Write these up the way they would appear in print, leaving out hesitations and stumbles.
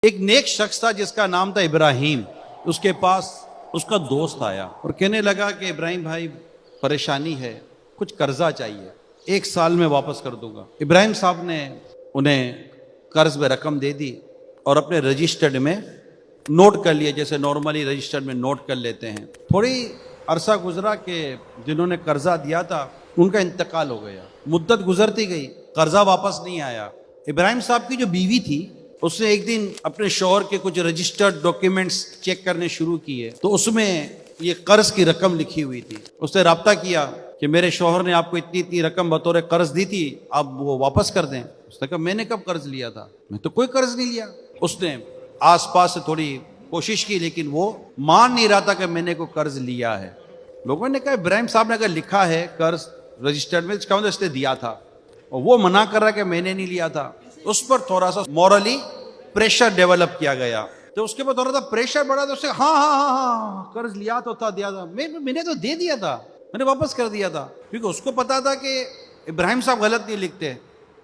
ایک نیک شخص تھا جس کا نام تھا ابراہیم. اس کے پاس اس کا دوست آیا اور کہنے لگا کہ ابراہیم بھائی پریشانی ہے, کچھ قرضہ چاہیے, 1 سال میں واپس کر دوں گا. ابراہیم صاحب نے انہیں قرض میں رقم دے دی اور اپنے رجسٹرڈ میں نوٹ کر لیا, جیسے نارملی رجسٹرڈ میں نوٹ کر لیتے ہیں. تھوڑی عرصہ گزرا کہ جنہوں نے قرضہ دیا تھا ان کا انتقال ہو گیا. مدت گزرتی گئی, قرضہ واپس نہیں آیا. ابراہیم صاحب کی جو بیوی تھی اس نے ایک دن اپنے شوہر کے کچھ رجسٹرڈ ڈاکیومنٹس چیک کرنے شروع کیے تو اس میں یہ قرض کی رقم لکھی ہوئی تھی. اس نے رابطہ کیا کہ میرے شوہر نے آپ کو اتنی رقم بطور قرض دی تھی, آپ وہ واپس کر دیں. اس نے کہا میں نے کب قرض لیا تھا, میں تو کوئی قرض نہیں لیا. اس نے آس پاس سے تھوڑی کوشش کی لیکن وہ مان نہیں رہا تھا کہ میں نے کوئی قرض لیا ہے. لوگوں نے کہا ابراہیم صاحب نے اگر لکھا ہے قرض رجسٹرڈ میں, اس کا مطلب اس نے دیا تھا, اور وہ منع کر رہا کہ میں نے نہیں لیا تھا. اس پر تھوڑا سا مورلی پریشر ڈیولپ کیا گیا. تو اس کے بعد تھوڑا سا پریشر بڑھا تو اس سے ہاں قرض لیا تو تھا, دیا تھا, میں نے تو دے دیا تھا, میں نے واپس کر دیا تھا. کیونکہ اس کو پتا تھا کہ ابراہیم صاحب غلط نہیں لکھتے.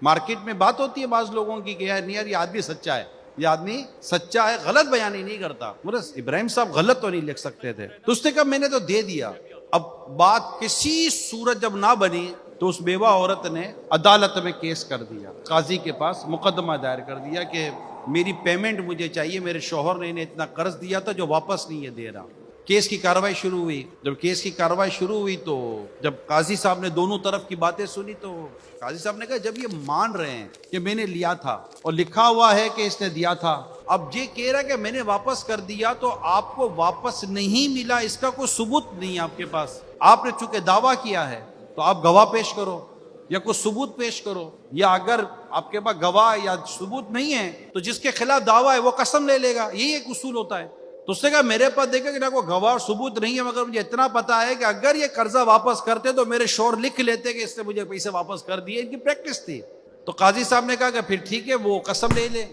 مارکیٹ میں بات ہوتی ہے بعض لوگوں کی کہ یار یہ آدمی سچا ہے, یہ آدمی سچا ہے, غلط بیانی نہیں کرتا. بس ابراہیم صاحب غلط تو نہیں لکھ سکتے تھے. تو اس نے کہا میں نے تو دے دیا. اب بات کسی صورت جب نہ بنی تو اس بیوہ عورت نے عدالت میں کیس کر دیا, قاضی کے پاس مقدمہ دائر کر دیا کہ میری پیمنٹ مجھے چاہیے, میرے شوہر نے انہیں اتنا قرض دیا تھا جو واپس نہیں ہے دے رہا. کیس کی کارروائی شروع ہوئی. جب کیس کی کارروائی شروع ہوئی تو جب قاضی صاحب نے دونوں طرف کی باتیں سنی تو قاضی صاحب نے کہا جب یہ مان رہے ہیں کہ میں نے لیا تھا اور لکھا ہوا ہے کہ اس نے دیا تھا, اب یہ کہہ رہا کہ میں نے واپس کر دیا تو آپ کو واپس نہیں ملا, اس کا کوئی ثبوت نہیں آپ کے پاس. آپ نے چونکہ دعویٰ کیا ہے تو آپ گواہ پیش کرو یا کوئی ثبوت پیش کرو, یا اگر آپ کے پاس گواہ یا ثبوت نہیں ہے تو جس کے خلاف دعویٰ ہے وہ قسم لے لے گا. یہی ایک اصول ہوتا ہے. تو اس نے کہا میرے پاس دیکھا کہ نہ کوئی گواہ اور ثبوت نہیں ہے, مگر مجھے اتنا پتا ہے کہ اگر یہ قرضہ واپس کرتے تو میرے شوہر لکھ لیتے کہ اس نے مجھے پیسے واپس کر دیے, ان کی پریکٹس تھی. تو قاضی صاحب نے کہا کہ پھر ٹھیک ہے وہ قسم لے لے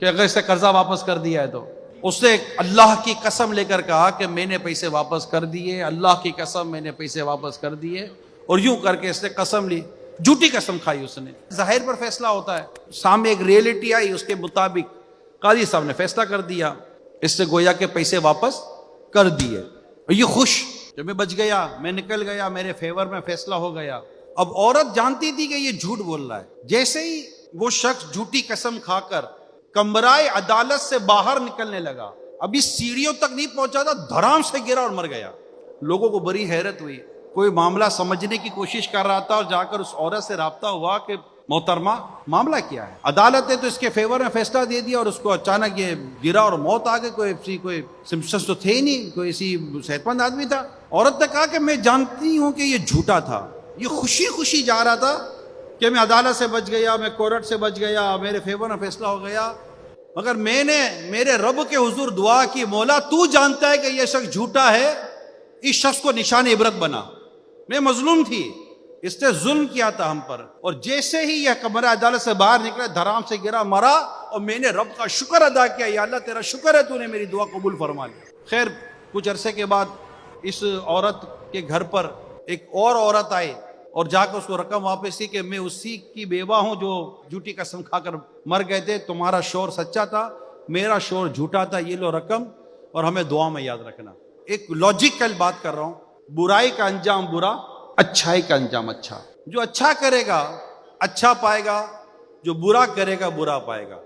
کہ اگر اس نے قرضہ واپس کر دیا ہے تو. اس نے اللہ کی قسم لے کر کہا کہ میں نے پیسے واپس کر دیے, اللہ کی قسم میں نے پیسے واپس کر دیے. اور یوں کر کے اس نے قسم لی, جھوٹی قسم کھائی اس نے. ظاہر پر فیصلہ ہوتا ہے, سامنے ایک ریئلٹی آئی, اس کے مطابق قاضی صاحب نے فیصلہ کر دیا, اس سے گویا کہ پیسے واپس کر دیے. اور یہ خوش کہ میں بچ گیا, میں نکل گیا, میرے فیور میں فیصلہ ہو گیا. اب عورت جانتی تھی کہ یہ جھوٹ بول رہا ہے. جیسے ہی وہ شخص جھوٹی قسم کھا کر کمرائے عدالت سے باہر نکلنے لگا, ابھی سیڑھیوں تک نہیں پہنچا تھا, دھڑام سے گرا اور مر گیا. لوگوں کو بڑی حیرت ہوئی. کوئی معاملہ سمجھنے کی کوشش کر رہا تھا اور جا کر اس عورت سے رابطہ ہوا کہ محترمہ معاملہ کیا ہے. عدالت نے تو اس کے فیور میں فیصلہ دے دیا اور اس کو اچانک یہ گرا اور موت آ گئی. کوئی سمپٹمز تو تھے ہی نہیں, کوئی اسی صحت مند آدمی تھا. عورت نے کہا کہ میں جانتی ہوں کہ یہ جھوٹا تھا. یہ خوشی خوشی جا رہا تھا کہ میں عدالت سے بچ گیا, میں کورٹ سے بچ گیا, میرے فیور میں فیصلہ ہو گیا. مگر میں نے میرے رب کے حضور دعا کی, مولا تو جانتا ہے کہ یہ شخص جھوٹا ہے, اس شخص کو نشان عبرت بنا. میں مظلوم تھی, اس نے ظلم کیا تھا ہم پر. اور جیسے ہی یہ کمرہ عدالت سے باہر نکلا, دھرام سے گرا, مرا, اور میں نے رب کا شکر ادا کیا, یا اللہ تیرا شکر ہے تو نے میری دعا قبول فرما لی. خیر کچھ عرصے کے بعد اس عورت کے گھر پر ایک اور عورت آئی اور جا کر اس کو رقم واپس کی کہ میں اسی کی بیوہ ہوں جو جھوٹی قسم کھا کر مر گئے تھے. تمہارا شوہر سچا تھا, میرا شوہر جھوٹا تھا, یہ لو رقم, اور ہمیں دعا میں یاد رکھنا. ایک لاجیکل بات کر رہا ہوں, برائی کا انجام برا, اچھائی کا انجام اچھا. جو اچھا کرے گا اچھا پائے گا, جو برا کرے گا برا پائے گا.